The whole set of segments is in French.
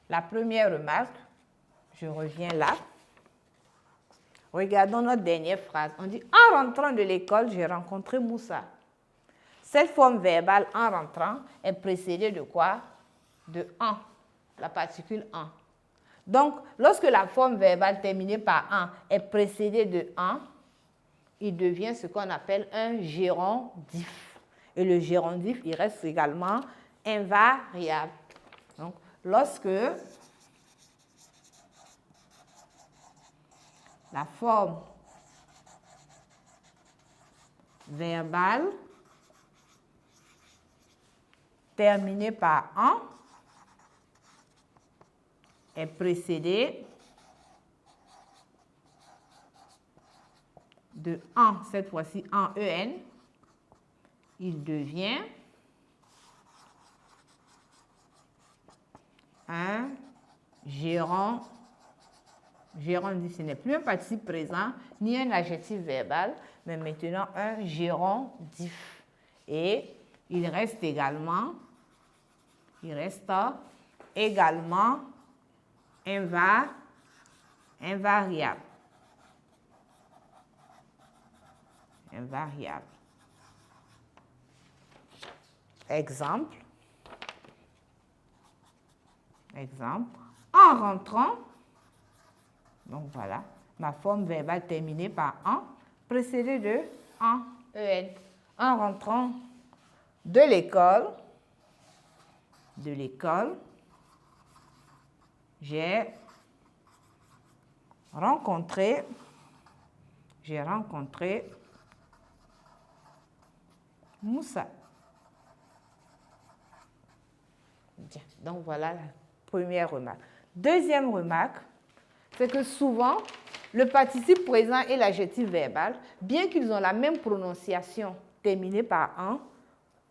La première remarque, je reviens là. Regardons notre dernière phrase. On dit, en rentrant de l'école, j'ai rencontré Moussa. Cette forme verbale, en rentrant, est précédée de quoi? De en, la particule en. Donc, lorsque la forme verbale terminée par en est précédée de en, il devient ce qu'on appelle un gérondif. Et le gérondif, il reste également invariable. Donc, lorsque la forme verbale terminée par en est précédée de en, cette fois-ci en en, il devient un gérondif. Ce n'est plus un participe présent ni un adjectif verbal, mais maintenant un gérondif. Et il reste également invariable. Exemple. En rentrant, donc voilà, ma forme verbale terminée par en, précédée de en, en. En rentrant de l'école, j'ai rencontré Moussa. Bien, donc voilà la première remarque. Deuxième remarque, c'est que souvent, le participe présent et l'adjectif verbal, bien qu'ils ont la même prononciation terminée par en,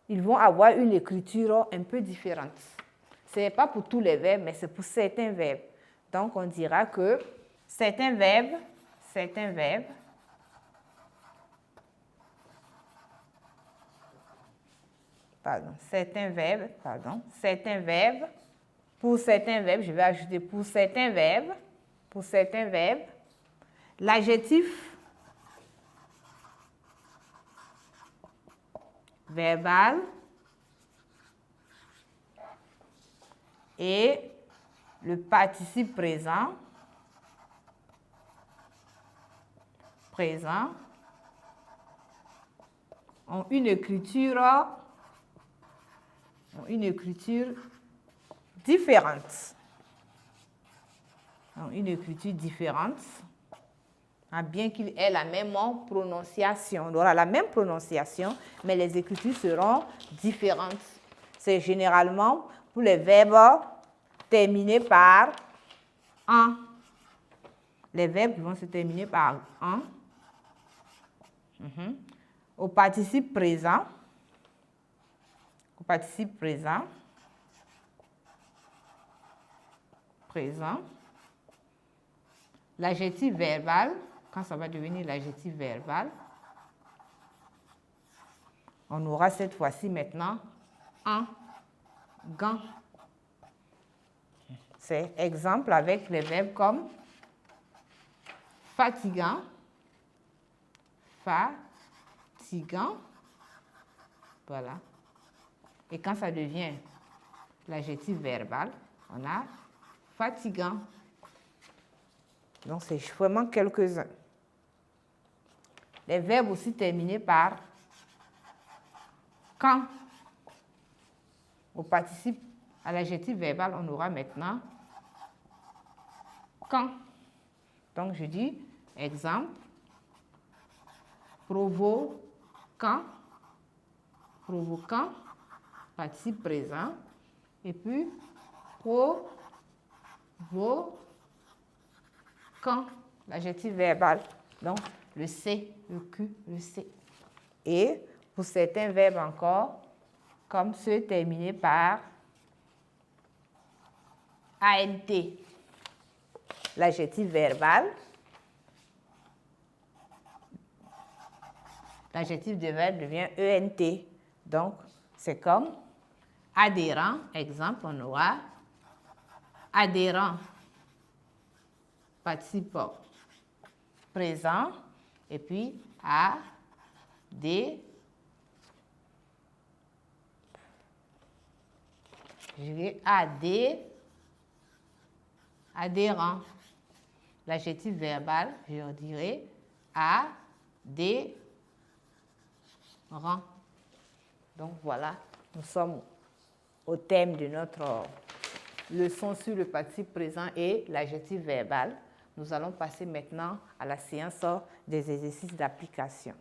ils vont avoir une écriture un peu différente. Ce n'est pas pour tous les verbes, mais c'est pour certains verbes. Donc, on dira que certains verbes, pour certains verbes, je vais ajouter pour certains verbes, l'adjectif verbal et le participe présent ont une écriture différente. Bien qu'il ait la même prononciation. On aura la même prononciation, mais les écritures seront différentes. C'est généralement pour les verbes terminés par en. Les verbes qui vont se terminer par en. Au participe présent, l'adjectif verbal, quand ça va devenir l'adjectif verbal, on aura cette fois-ci maintenant en, gant. C'est exemple avec les verbes comme fatigant, voilà. Et quand ça devient l'adjectif verbal, on a fatigant. Donc, c'est vraiment quelques-uns. Les verbes aussi terminés par quand. Au participe, à l'adjectif verbal, on aura maintenant quand. Donc, je dis, exemple, provoquant, participe présent, et puis provoquant, l'adjectif verbal. Donc, le C, le Q, le C. Et pour certains verbes encore, comme ceux terminés par ANT, l'adjectif verbal. L'adjectif verbal devient ENT. Donc, c'est comme adhérent, exemple, on aura adhérent, participe présent, et puis adhérent. L'adjectif verbal, je dirais adhérent. Donc voilà, nous sommes au thème de notre leçon sur le participe présent et l'adjectif verbal. Nous allons passer maintenant à la séance des exercices d'application.